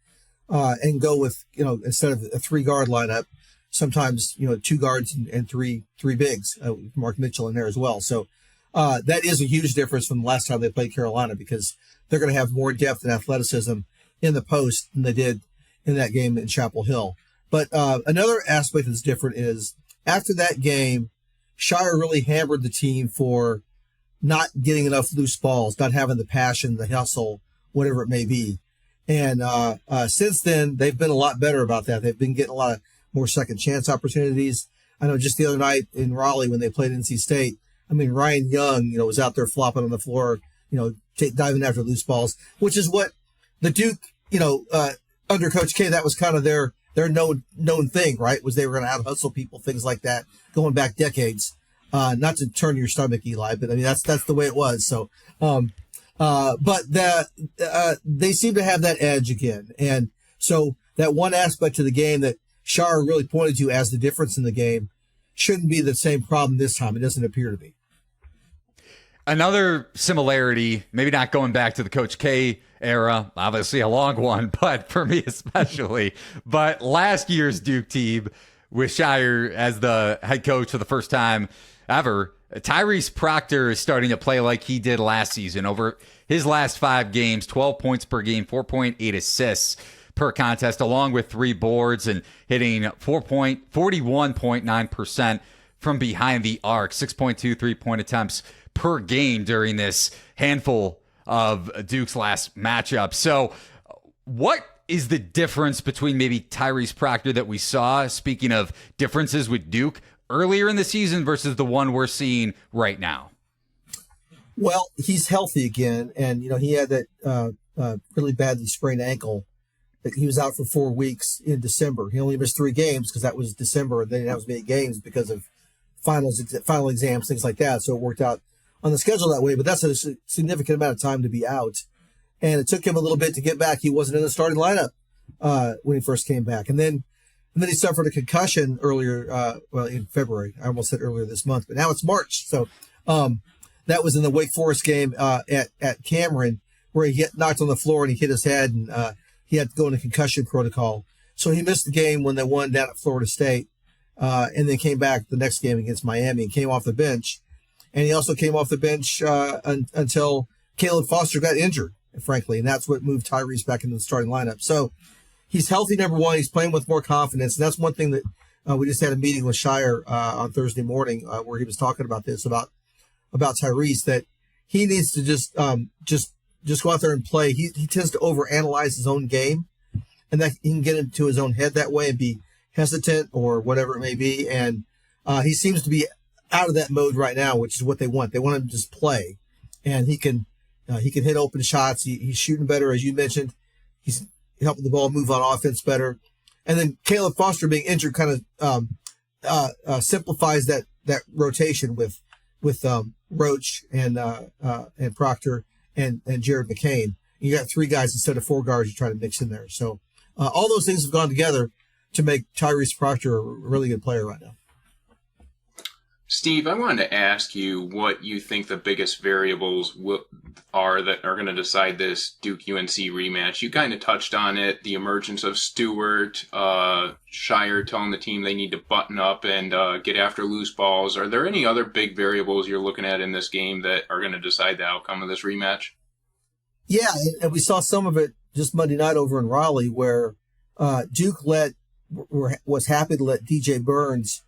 Speaker 3: and go with, instead of a 3-guard lineup, sometimes, 2 guards and three bigs, Mark Mitchell in there as well. So, that is a huge difference from the last time they played Carolina, because they're going to have more depth and athleticism in the post than they did in that game in Chapel Hill. But another aspect that's different is, after that game, Shire really hammered the team for not getting enough loose balls, not having the passion, the hustle, whatever it may be. And since then, they've been a lot better about that. They've been getting a lot of more second chance opportunities. I know just the other night in Raleigh when they played NC State, Ryan Young, was out there flopping on the floor, diving after loose balls, which is what the Duke, under Coach K, that was kind of their known thing, right? Was they were going to out-hustle people, things like that, going back decades. Not to turn your stomach, Eli, but that's the way it was. So, but they seem to have that edge again. And so that one aspect of the game that Shire really pointed to as the difference in the game shouldn't be the same problem this time. It doesn't appear to be.
Speaker 1: Another similarity, maybe not going back to the Coach K era, obviously a long one, but for me especially, but last year's Duke team with Shire as the head coach for the first time ever. Tyrese Proctor is starting to play like he did last season. Over his last 5 games, 12 points per game, 4.8 assists per contest, along with 3 boards, and hitting 41.9% from behind the arc, 6.2 3-point attempts per game during this handful of Duke's last matchup. So what is the difference between maybe Tyrese Proctor that we saw, speaking of differences with Duke, earlier in the season versus the one we're seeing right now?
Speaker 3: Well, he's healthy again, and he had that really badly sprained ankle. He was out for 4 weeks in December. He only missed 3 games because that was December, and they didn't have as many games because of final exams, things like that. So it worked out on the schedule that way. But that's a significant amount of time to be out, and it took him a little bit to get back. He wasn't in the starting lineup when he first came back, and then he suffered a concussion earlier, in February. I almost said earlier this month, but now it's March. So that was in the Wake Forest game at Cameron, where he knocked on the floor and he hit his head, and he had to go into concussion protocol. So he missed the game when they won down at Florida State, and then came back the next game against Miami and came off the bench. And he also came off the bench until Caleb Foster got injured, frankly, and that's what moved Tyrese back into the starting lineup. So he's healthy, number one. He's playing with more confidence, and that's one thing that we just had a meeting with Shire on Thursday morning where he was talking about this, about Tyrese, that he needs to just go out there and play. He tends to overanalyze his own game, and that he can get into his own head that way and be hesitant or whatever it may be. And he seems to be out of that mode right now, which is what they want. They want him to just play, and he can hit open shots. He's shooting better, as you mentioned. He's helping the ball move on offense better. And then Caleb Foster being injured kind of simplifies that rotation with Roach and Proctor and Jared McCain. You got 3 guys instead of 4 guards you're trying to mix in there. So all those things have gone together to make Tyrese Proctor a really good player right now.
Speaker 2: Steve, I wanted to ask you what you think the biggest variables are that are going to decide this Duke-UNC rematch. You kind of touched on it, the emergence of Stewart, Shire telling the team they need to button up and get after loose balls. Are there any other big variables you're looking at in this game that are going to decide the outcome of this rematch?
Speaker 3: Yeah, and we saw some of it just Monday night over in Raleigh, where Duke was happy to let DJ Burns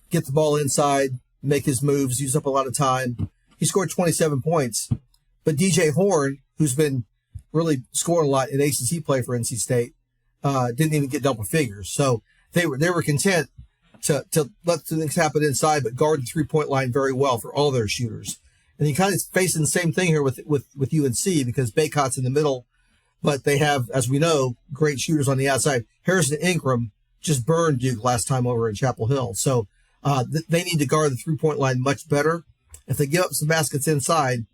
Speaker 3: get the ball inside, make his moves, use up a lot of time. He scored 27 points. But DJ Horn, who's been really scoring a lot in ACC play for NC State, didn't even get double figures. So they were content to let things happen inside, but guard the 3-point line very well for all their shooters. And you kind of facing the same thing here with UNC, because Baycott's in the middle, but they have, as we know, great shooters on the outside. Harrison Ingram just burned Duke last time over in Chapel Hill. So they need to guard the 3-point line much better. If they give up some baskets inside,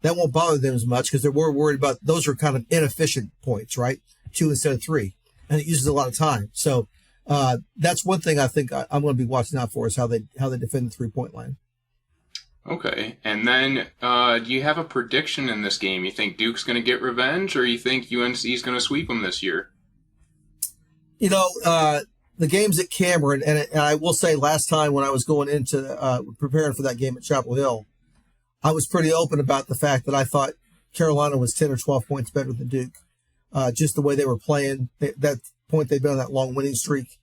Speaker 3: that won't bother them as much, because they're more worried about those are kind of inefficient points, right? 2 instead of 3. And it uses a lot of time. So that's one thing I think I'm going to be watching out for, is how they defend the 3-point line.
Speaker 2: Okay. And then do you have a prediction in this game? You think Duke's going to get revenge, or you think UNC is going to sweep them this year?
Speaker 3: The game's at Cameron, and I will say last time when I was going into preparing for that game at Chapel Hill, I was pretty open about the fact that I thought Carolina was 10 or 12 points better than Duke, just the way they were playing. That point they've been on that long winning streak,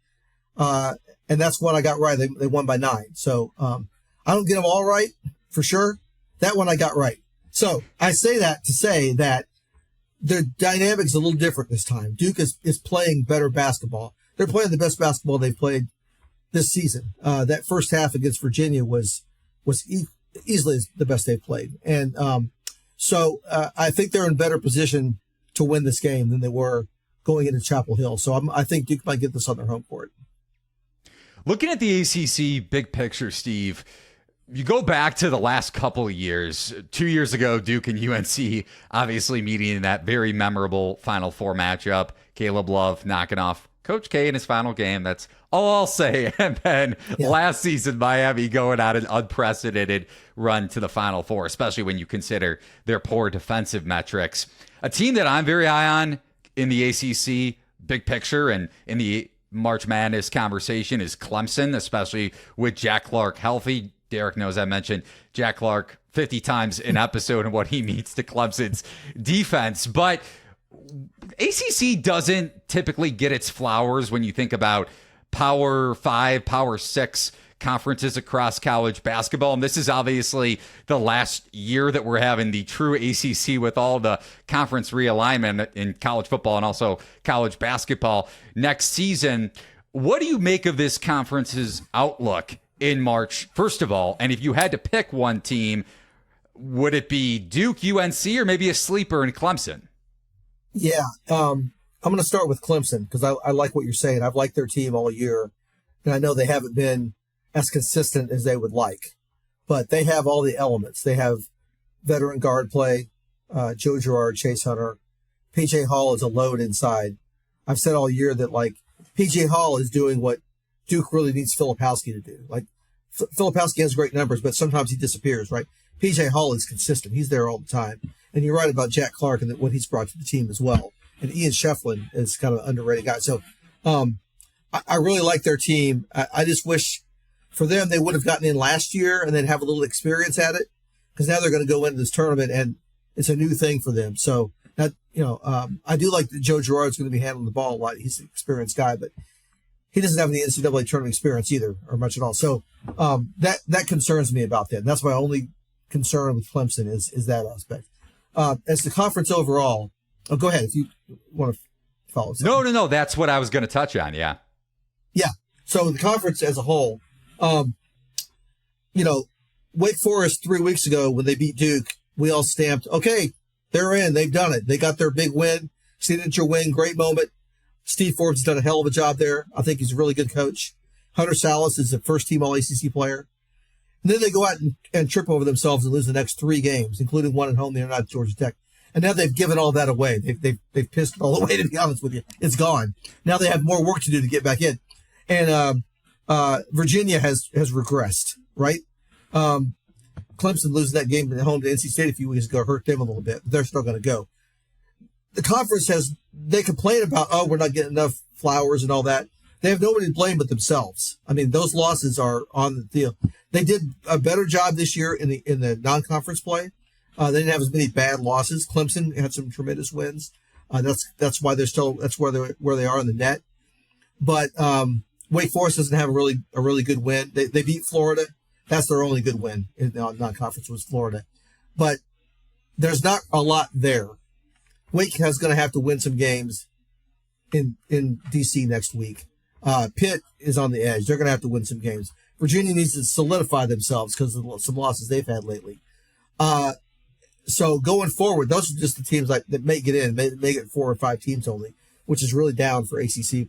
Speaker 3: and that's what I got right. They won by 9. So I don't get them all right for sure. That one I got right. So I say that to say that the dynamic's a little different this time. Duke is playing better basketball. They're playing the best basketball they've played this season. That first half against Virginia was easily the best they've played. And so I think they're in better position to win this game than they were going into Chapel Hill. So I think Duke might get this on their home court.
Speaker 1: Looking at the ACC big picture, Steve, you go back to the last couple of years. 2 years ago, Duke and UNC obviously meeting in that very memorable Final Four matchup. Caleb Love knocking off Coach K in his final game. That's all I'll say. And then last season, Miami going on an unprecedented run to the Final Four, especially when you consider their poor defensive metrics. A team that I'm very high on in the ACC big picture and in the March Madness conversation is Clemson, especially with Jack Clark healthy. Derek knows I mentioned Jack Clark 50 times an episode and what he means to Clemson's defense. But ACC doesn't typically get its flowers when you think about Power 5, Power 6 conferences across college basketball. And this is obviously the last year that we're having the true ACC with all the conference realignment in college football and also college basketball next season. What do you make of this conference's outlook in March, first of all? And if you had to pick one team, would it be Duke, UNC, or maybe a sleeper in Clemson?
Speaker 3: Yeah, I'm going to start with Clemson because I like what you're saying. I've liked their team all year, and I know they haven't been as consistent as they would like, but they have all the elements. They have veteran guard play, Joe Girard, Chase Hunter. PJ Hall is a load inside. I've said all year that, like, PJ Hall is doing what Duke really needs Filipowski to do. Like, Filipowski has great numbers, but sometimes he disappears, right? PJ Hall is consistent. He's there all the time. And you're right about Jack Clark and what he's brought to the team as well. And Ian Shefflin is kind of an underrated guy. So I really like their team. I just wish for them they would have gotten in last year and then have a little experience at it, because now they're going to go into this tournament and it's a new thing for them. So that, I do like that Joe Girard's going to be handling the ball a lot. He's an experienced guy, but he doesn't have any NCAA tournament experience either, or much at all. So that concerns me about that. And that's my only concern with Clemson is that aspect. As the conference overall, go ahead if you want to follow. Something.
Speaker 1: No. That's what I was going to touch on. Yeah.
Speaker 3: Yeah. So the conference as a whole, Wake Forest 3 weeks ago when they beat Duke, we all stamped, okay, they're in. They've done it. They got their big win, signature win, great moment. Steve Forbes has done a hell of a job there. I think he's a really good coach. Hunter Salas is a first-team All-ACC player. And then they go out and trip over themselves and lose the next 3 games, including one at home. They're not Georgia Tech. And now they've given all that away. They've pissed it all away, to be honest with you. It's gone. Now they have more work to do to get back in. And Virginia has regressed, right? Clemson losing that game at home to NC State a few weeks ago hurt them a little bit, but they're still going to go. The conference they complain about, we're not getting enough flowers and all that. They have nobody to blame but themselves. I mean, those losses are on the deal. They did a better job this year in the non-conference play. They didn't have as many bad losses. Clemson had some tremendous wins. That's why that's where they are in the net. But Wake Forest doesn't have a really good win. They beat Florida. That's their only good win in non-conference was Florida. But there's not a lot there. Wake is going to have to win some games in D.C. next week. Pitt is on the edge. They're going to have to win some games. Virginia needs to solidify themselves because of some losses they've had lately. So going forward, those are just the teams that may get in, may get 4 or 5 teams only, which is really down for ACC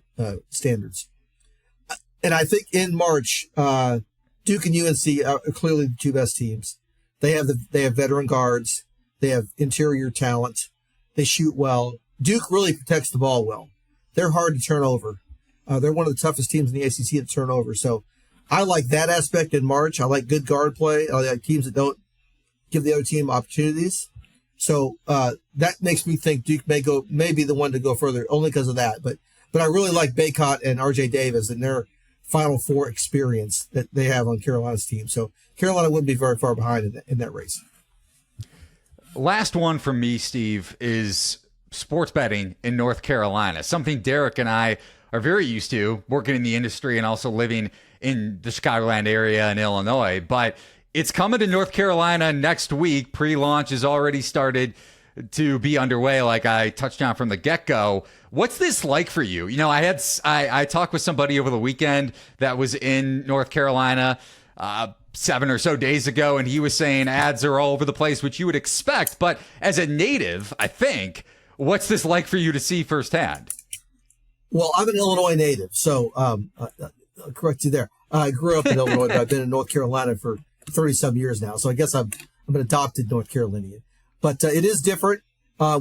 Speaker 3: standards. And I think in March, Duke and UNC are clearly the 2 best teams. They have veteran guards. They have interior talent. They shoot well. Duke really protects the ball well. They're hard to turn over. They're one of the toughest teams in the ACC to turn over. So I like that aspect in March. I like good guard play. I like teams that don't give the other team opportunities. So that makes me think Duke may be the one to go further only because of that. But I really like Baycott and RJ Davis and their Final Four experience that they have on Carolina's team. So Carolina wouldn't be very far behind in that race.
Speaker 1: Last one from me, Steve, is sports betting in North Carolina, something Derek and I are very used to working in the industry and also living in the Chicagoland area in Illinois. But it's coming to North Carolina next week. Pre-launch has already started to be underway, like I touched on from the get-go. What's this like for you? I talked with somebody over the weekend that was in North Carolina 7 or so days ago, and he was saying ads are all over the place, which you would expect. But as a native, I think, what's this like for you to see firsthand?
Speaker 3: Well, I'm an Illinois native, so I'll correct you there. I grew up in Illinois, but I've been in North Carolina for 30-some years now, so I guess I'm an adopted North Carolinian. But it is different.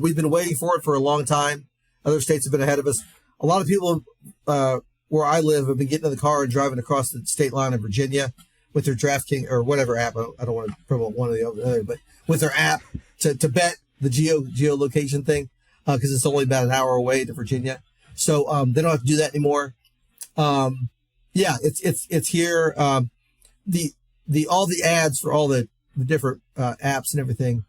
Speaker 3: We've been waiting for it for a long time. Other states have been ahead of us. A lot of people where I live have been getting in the car and driving across the state line in Virginia with their DraftKings or whatever app. I don't want to promote one or the other, but with their app to bet the geolocation thing because it's only about an hour away to Virginia. So they don't have to do that anymore. Yeah, it's here. all the ads for all the different apps and everything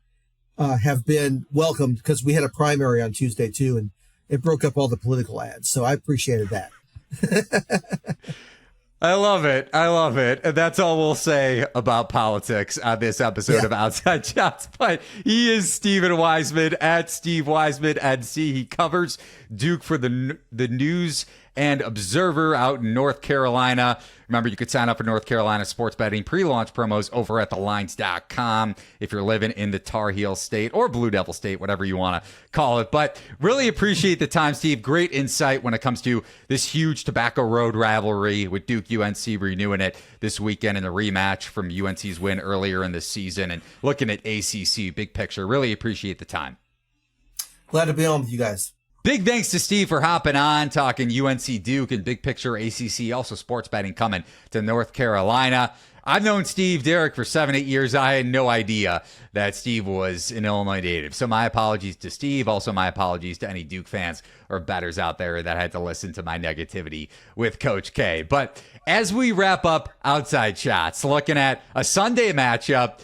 Speaker 3: have been welcomed, because we had a primary on Tuesday too, and it broke up all the political ads. So I appreciated that.
Speaker 1: I love it. And that's all we'll say about politics on this episode of Outside Shots. But he is Stephen Weisman at Steve Weisman NC. He covers Duke for the News and Observer out in North Carolina. Remember, you could sign up for North Carolina sports betting pre-launch promos over at thelines.com if you're living in the Tar Heel State or Blue Devil State, whatever you want to call it. But really appreciate the time, Steve. Great insight when it comes to this huge Tobacco Road rivalry with Duke UNC renewing it this weekend in a rematch from UNC's win earlier in the season, and looking at ACC big picture. Really appreciate the time.
Speaker 3: Glad to be on with you guys.
Speaker 1: Big thanks to Steve for hopping on, talking UNC Duke and big picture ACC, also sports betting coming to North Carolina. I've known Steve Derrick for 7-8 years. I had no idea that Steve was an Illinois native. So my apologies to Steve. Also my apologies to any Duke fans or bettors out there that had to listen to my negativity with Coach K. But as we wrap up Outside Shots, looking at a Sunday matchup,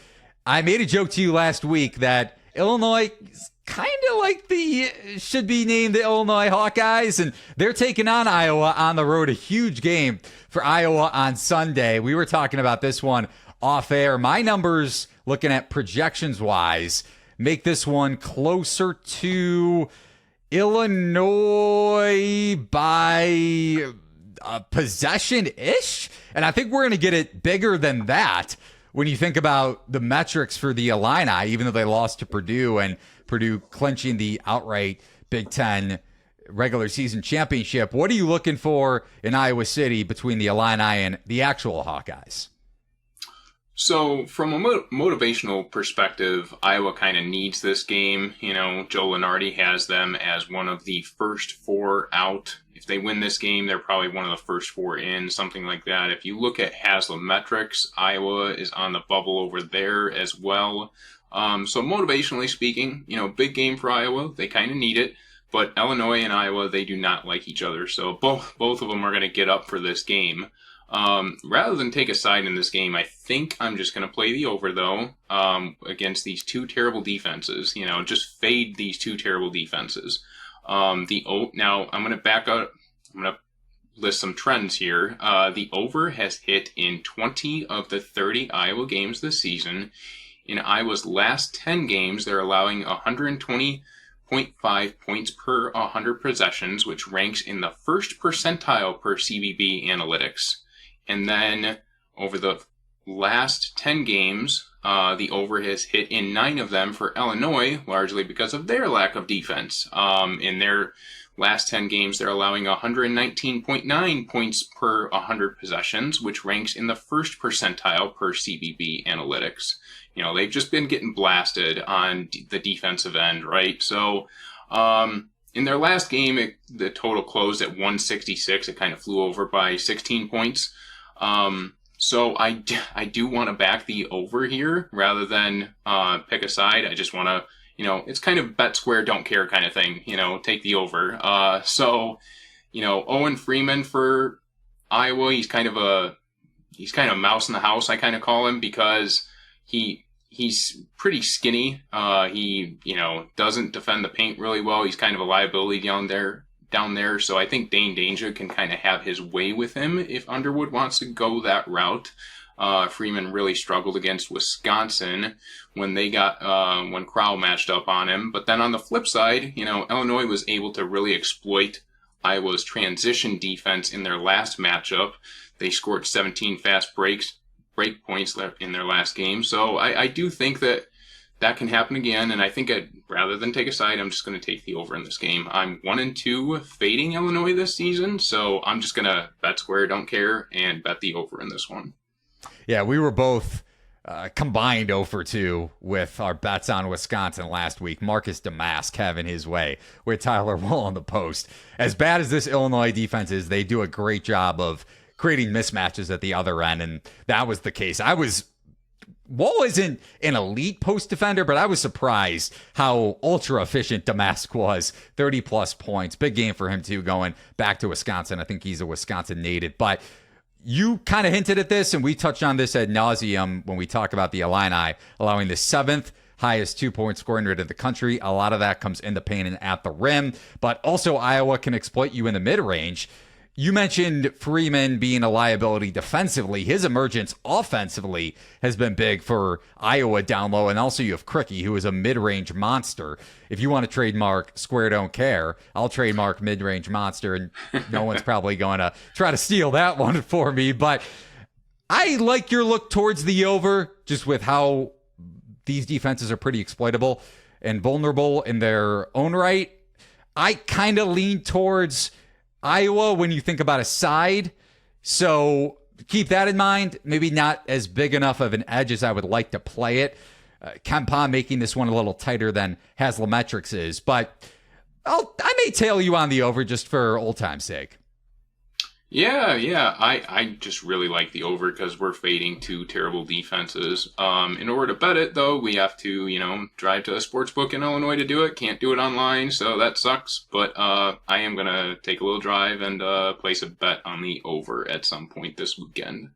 Speaker 1: I made a joke to you last week that Illinois kind of like should be named the Illinois Hawkeyes, and they're taking on Iowa on the road. A huge game for Iowa on Sunday. We were talking about this one off air. My numbers, looking at projections wise, make this one closer to Illinois by possession-ish, and I think we're going to get it bigger than that when you think about the metrics for the Illini, even though they lost to Purdue, and Purdue clinching the outright Big Ten regular season championship. What are you looking for in Iowa City between the Illini and the actual Hawkeyes?
Speaker 2: So from a motivational perspective, Iowa kind of needs this game. You know, Joe Lunardi has them as one of the first four out. If they win this game, they're probably one of the first four in, something like that. If you look at Haslam metrics, Iowa is on the bubble over there as well. So motivationally speaking, you know, big game for Iowa. They kind of need it. But Illinois and Iowa, they do not like each other. So both of them are going to get up for this game. Rather than take a side in this game, I think I'm just going to play the over, though, against these two terrible defenses. You know, just fade these two terrible defenses. Now, I'm going to back up. I'm going to list some trends here. The over has hit in 20 of the 30 Iowa games this season. In Iowa's last 10 games, they're allowing 120.5 points per 100 possessions, which ranks in the first percentile per CBB analytics. And then over the last 10 games, the over has hit in 9 of them for Illinois, largely because of their lack of defense. In their last 10 games, they're allowing 119.9 points per 100 possessions, which ranks in the first percentile per CBB analytics. You know, they've just been getting blasted on the defensive end, right? So, in their last game, the total closed at 166. It kind of flew over by 16 points. So I do want to back the over here rather than pick a side. I just want to, you know, it's kind of bet square, don't care kind of thing, you know, take the over. So, you know, Owen Freeman for Iowa, he's kind of mouse in the house, I kind of call him, because he's pretty skinny. He, you know, doesn't defend the paint really well. He's kind of a liability down there. So I think Dane Danger can kind of have his way with him if Underwood wants to go that route. Freeman really struggled against Wisconsin when when Crowell matched up on him. But then on the flip side, you know, Illinois was able to really exploit Iowa's transition defense in their last matchup. They scored 17 fast break points in their last game. So I do think that can happen again. And I think rather than take a side, I'm just going to take the over in this game. I'm 1-2 fading Illinois this season. So I'm just going to bet square, don't care, and bet the over in this one.
Speaker 1: Yeah, we were both combined 0-2 with our bets on Wisconsin last week. Marcus Damask having his way with Tyler Wool on the post. As bad as this Illinois defense is, they do a great job of creating mismatches at the other end, and that was the case. Wool isn't an elite post defender, but I was surprised how ultra efficient Damask was. 30-plus points. Big game for him, too, going back to Wisconsin. I think he's a Wisconsin native. But You kind of hinted at this, and we touched on this ad nauseum when we talk about the Illini allowing the 7th highest 2-point scoring rate in the country. A lot of that comes in the paint and at the rim, but also Iowa can exploit you in the mid-range. You mentioned Freeman being a liability defensively. His emergence offensively has been big for Iowa down low. And also you have Cricky, who is a mid-range monster. If you want to trademark Square Don't Care, I'll trademark mid-range monster, and no one's probably going to try to steal that one for me. But I like your look towards the over, just with how these defenses are pretty exploitable and vulnerable in their own right. I kind of lean towards Iowa when you think about a side. So keep that in mind. Maybe not as big enough of an edge as I would like to play it. Kempa making this one a little tighter than Haslametrics is. But I may tail you on the over just for old time's sake.
Speaker 2: Yeah. I just really like the over because we're fading two terrible defenses. In order to bet it, though, we have to, drive to a sportsbook in Illinois to do it. Can't do it online, so that sucks. But I am going to take a little drive and place a bet on the over at some point this weekend.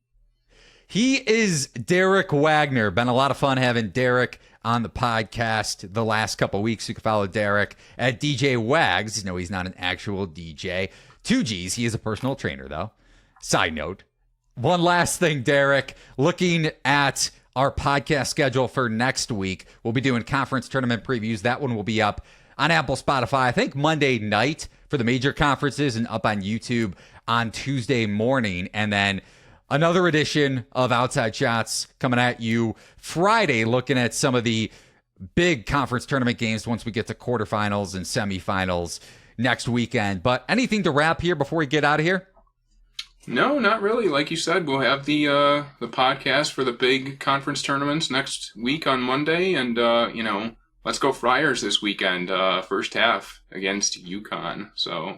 Speaker 1: He is Derek Wagner. Been a lot of fun having Derek on the podcast the last couple weeks. You can follow Derek at DJ Wags. No, he's not an actual DJ. 2 G's. He is a personal trainer, though. Side note. One last thing, Derek. Looking at our podcast schedule for next week, we'll be doing conference tournament previews. That one will be up on Apple, Spotify, I think Monday night for the major conferences, and up on YouTube on Tuesday morning. And then another edition of Outside Shots coming at you Friday, looking at some of the big conference tournament games once we get to quarterfinals and semifinals next weekend. But anything to wrap here before we get out of here?
Speaker 2: No, not really. Like you said, we'll have the podcast for the big conference tournaments next week on Monday, and let's go Friars this weekend. First half against UConn. So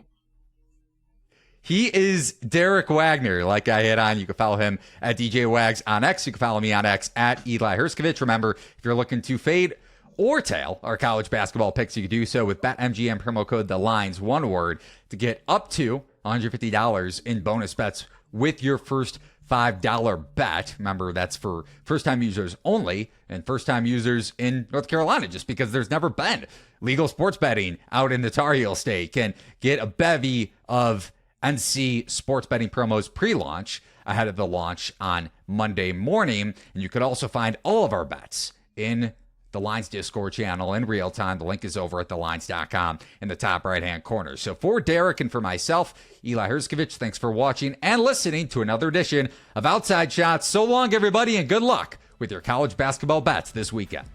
Speaker 1: he is Derek Wagner, like I hit on. You can follow him at DJ Wags on X. You can follow me on X at Eli Herskovich. Remember, if you're looking to fade or tail our college basketball picks, you can do so with BetMGM promo code The Lines, one word, to get up to $150 in bonus bets with your first $5 bet. Remember, that's for first-time users only, and first-time users in North Carolina, just because there's never been legal sports betting out in the Tar Heel State. Can get a bevy of NC sports betting promos pre-launch ahead of the launch on Monday morning. And you could also find all of our bets in the Lines Discord channel in real time. The link is over at thelines.com in the top right-hand corner. So for Derek and for myself, Eli Herskovich, thanks for watching and listening to another edition of Outside Shots. So long, everybody, and good luck with your college basketball bets this weekend.